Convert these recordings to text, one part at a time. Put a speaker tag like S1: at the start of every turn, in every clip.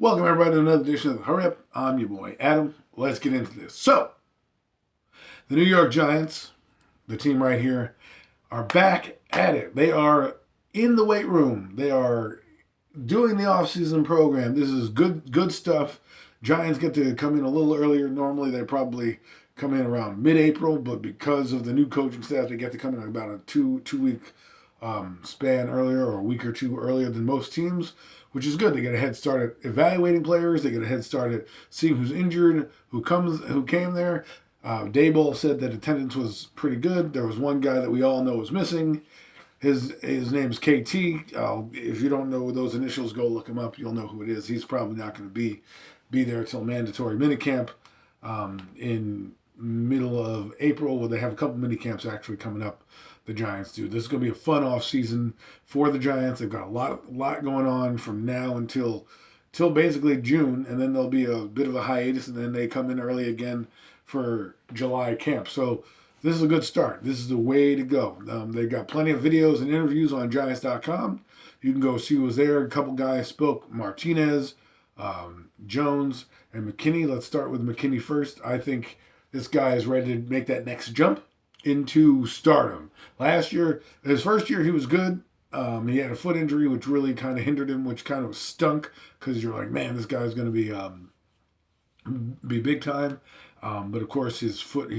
S1: Welcome everybody to another edition of the Hurry Up. I'm your boy Adam. Let's get into this. So, the New York Giants, the team right here, are back at it. They are in the weight room. They are doing the offseason program. This is good stuff. Giants get to come in a little earlier. Normally they probably come in around mid-April, but because of the new coaching staff, they get to come in about a two-week span earlier, or a week or two earlier than most teams, which is good. They get a head start at evaluating players. They get a head start at seeing who's injured, who came there. Daboll said that attendance was pretty good. There was one guy that we all know was missing. His name's KT. If you don't know those initials, go look him up. You'll know who it is. He's probably not going to be there till mandatory minicamp in middle of April. Well, they have a couple minicamps actually coming up. The Giants do. This is going to be a fun off season for the Giants. They've got a lot going on from now until basically June, and then there'll be a bit of a hiatus, and then they come in early again for July camp. So this is a good start. This is the way to go. They've got plenty of videos and interviews on Giants.com. You can go see who was there. A couple guys spoke. Martinez, Jones, and McKinney. Let's start with McKinney first. I think this guy is ready to make that next jump into stardom. Last year, his first year, he was good. He had a foot injury, which really kind of hindered him, which kind of stunk because you're like, man, this guy's going to be big time. But of course, he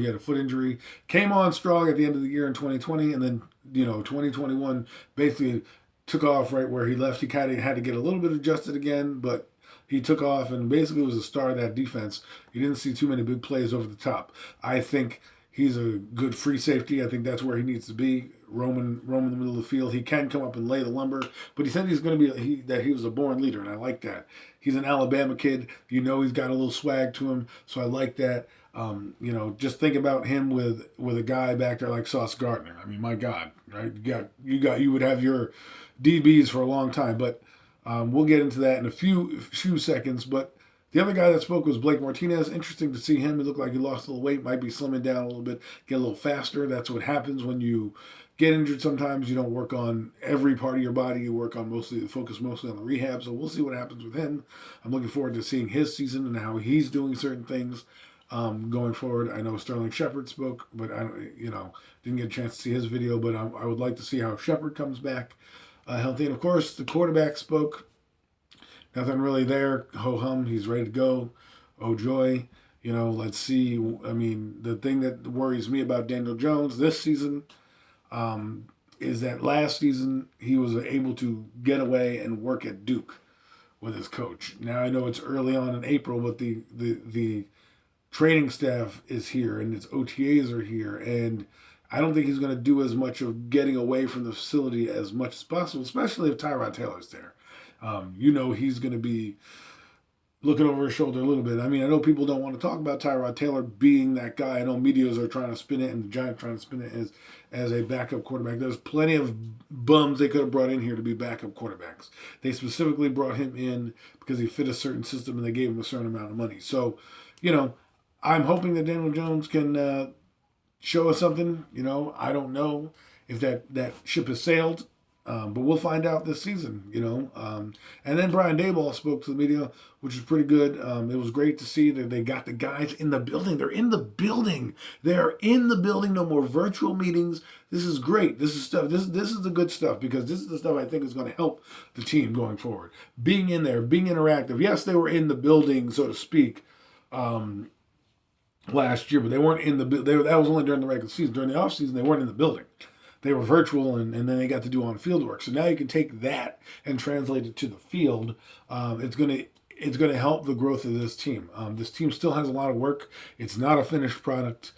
S1: had a foot injury. Came on strong at the end of the year in 2020, and then 2021 basically took off right where he left. He kind of had to get a little bit adjusted again, but he took off and basically was the star of that defense. You didn't see too many big plays over the top. I think he's a good free safety. I think that's where he needs to be, roaming the middle of the field. He can come up and lay the lumber, but he said he's going to be that he was a born leader, and I like that. He's an Alabama kid. He's got a little swag to him, so I like that. Just think about him with a guy back there like Sauce Gardner. I mean, my God, right? You would have your DBs for a long time, but we'll get into that in a few seconds. But the other guy that spoke was Blake Martinez. Interesting to see him. It looked like he lost a little weight, might be slimming down a little bit, get a little faster. That's what happens when you get injured. Sometimes you don't work on every part of your body. You focus mostly on the rehab. So we'll see what happens with him. I'm looking forward to seeing his season and how he's doing certain things going forward. I know Sterling Shepard spoke, but I didn't get a chance to see his video. But I would like to see how Shepard comes back healthy. And of course, the quarterback spoke. Nothing really there. Ho-hum, he's ready to go. Oh, joy. Let's see. I mean, the thing that worries me about Daniel Jones this season is that last season he was able to get away and work at Duke with his coach. Now, I know it's early on in April, but the training staff is here and its OTAs are here, and I don't think he's going to do as much of getting away from the facility as much as possible, especially if Tyrod Taylor's there. He's going to be looking over his shoulder a little bit. I mean, I know people don't want to talk about Tyrod Taylor being that guy. I know medias are trying to spin it, and the Giants trying to spin it as a backup quarterback. There's plenty of bums they could have brought in here to be backup quarterbacks. They specifically brought him in because he fit a certain system, and they gave him a certain amount of money. So, I'm hoping that Daniel Jones can show us something. I don't know if that ship has sailed. But we'll find out this season, And then Brian Daboll spoke to the media, which was pretty good. It was great to see that they got the guys in the building. They're in the building. They're in the building. No more virtual meetings. This is great. This is stuff. This is the good stuff, because this is the stuff I think is going to help the team going forward. Being in there, being interactive. Yes, they were in the building, so to speak, last year, but they weren't in the building. That was only during the regular season. During the offseason, they weren't in the building. They were virtual, and then they got to do on-field work. So now you can take that and translate it to the field. It's gonna help the growth of this team. This team still has a lot of work. It's not a finished product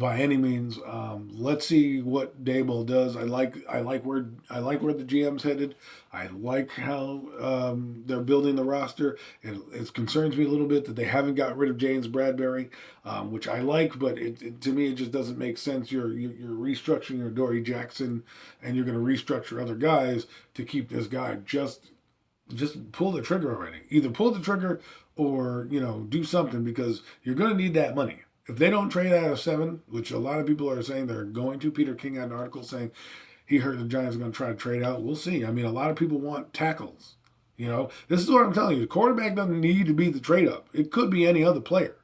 S1: by any means. Let's see what Daboll does. I like where the GM's headed. I like how they're building the roster. It concerns me a little bit that they haven't got rid of James Bradbury, which I like, but to me it just doesn't make sense. You're restructuring your Dory Jackson, and you're going to restructure other guys to keep this guy. Just pull the trigger already. Either pull the trigger or do something, because you're going to need that money. If they don't trade out of 7, which a lot of people are saying they're going to, Peter King had an article saying he heard the Giants are going to try to trade out. We'll see. I mean, a lot of people want tackles. You know, this is what I'm telling you. The quarterback doesn't need to be the trade up. It could be any other player.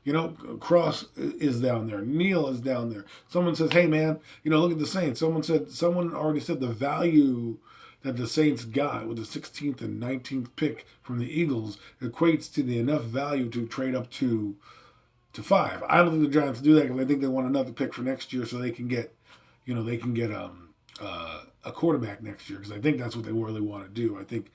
S1: You know, Cross is down there. Neal is down there. Someone says, hey, man, you know, look at the Saints. Someone already said the value that the Saints got with the 16th and 19th pick from the Eagles equates to the enough value to trade up to 5. I don't think the Giants do that because I think they want another pick for next year so they can get, a quarterback next year because I think that's what they really want to do. I think,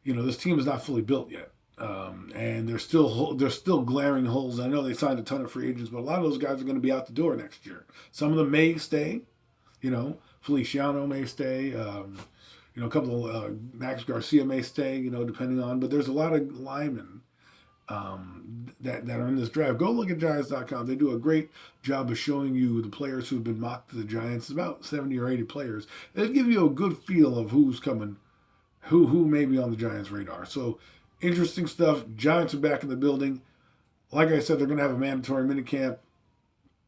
S1: this team is not fully built yet. And there's still glaring holes. I know they signed a ton of free agents, but a lot of those guys are going to be out the door next year. Some of them may stay. Feliciano may stay. A couple of Max Garcia may stay. Depending on. But there's a lot of linemen that are in this draft. Go look at Giants.com. They do a great job of showing you the players who've been mocked to the Giants. It's about 70 or 80 players. They give you a good feel of who's coming, who may be on the Giants' radar. So. Interesting stuff. Giants are back in the building. Like I said, they're going to have a mandatory minicamp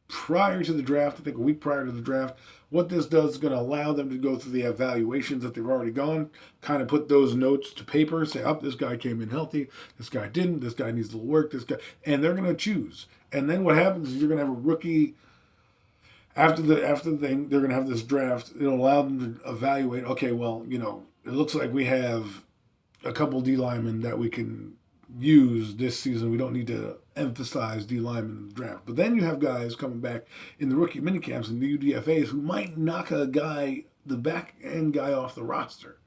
S1: prior to the draft, I think a week prior to the draft. What this does is going to allow them to go through the evaluations that they've already gone, kind of put those notes to paper, say, oh, this guy came in healthy, this guy didn't, this guy needs a little work, this guy, and they're going to choose. And then what happens is you're going to have a rookie after the thing, they're going to have this draft. It'll allow them to evaluate, okay, well, it looks like we have a couple D linemen that we can use this season. We don't need to emphasize D linemen in the draft. But then you have guys coming back in the rookie minicamps and the UDFAs who might knock the back end guy off the roster.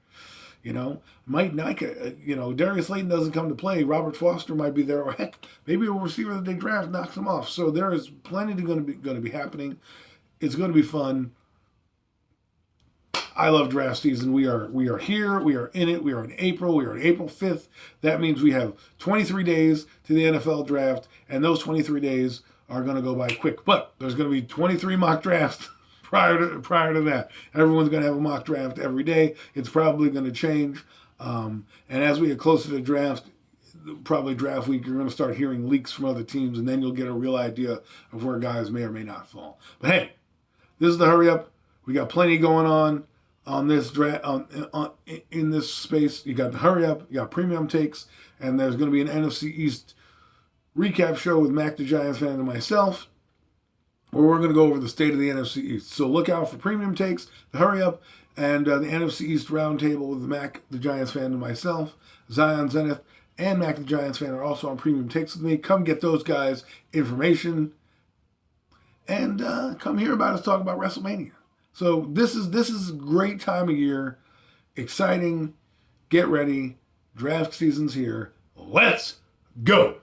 S1: Might knock Darius Slayton doesn't come to play. Robert Foster might be there, or heck, maybe a receiver that they draft knocks him off. So there is plenty going to be happening. It's going to be fun. I love draft season. We are here. We are in it. We are in April. We are on April 5th. That means we have 23 days to the NFL draft, and those 23 days are going to go by quick. But there's going to be 23 mock drafts prior to that. Everyone's going to have a mock draft every day. It's probably going to change. And as we get closer to draft, probably draft week, you're going to start hearing leaks from other teams, and then you'll get a real idea of where guys may or may not fall. But hey, this is the Hurry Up. We got plenty going on this draft, in this space. You got the Hurry Up, you got Premium Takes, and there's going to be an NFC East recap show with Mac the Giants fan and myself, where we're going to go over the state of the NFC East. So look out for Premium Takes, the Hurry Up, and the NFC East Roundtable with Mac the Giants fan and myself. Zion Zenith and Mac the Giants fan are also on Premium Takes with me. Come get those guys information, and come hear about us talk about WrestleMania. So this is a great time of year, exciting. Get ready, draft season's here. Let's go.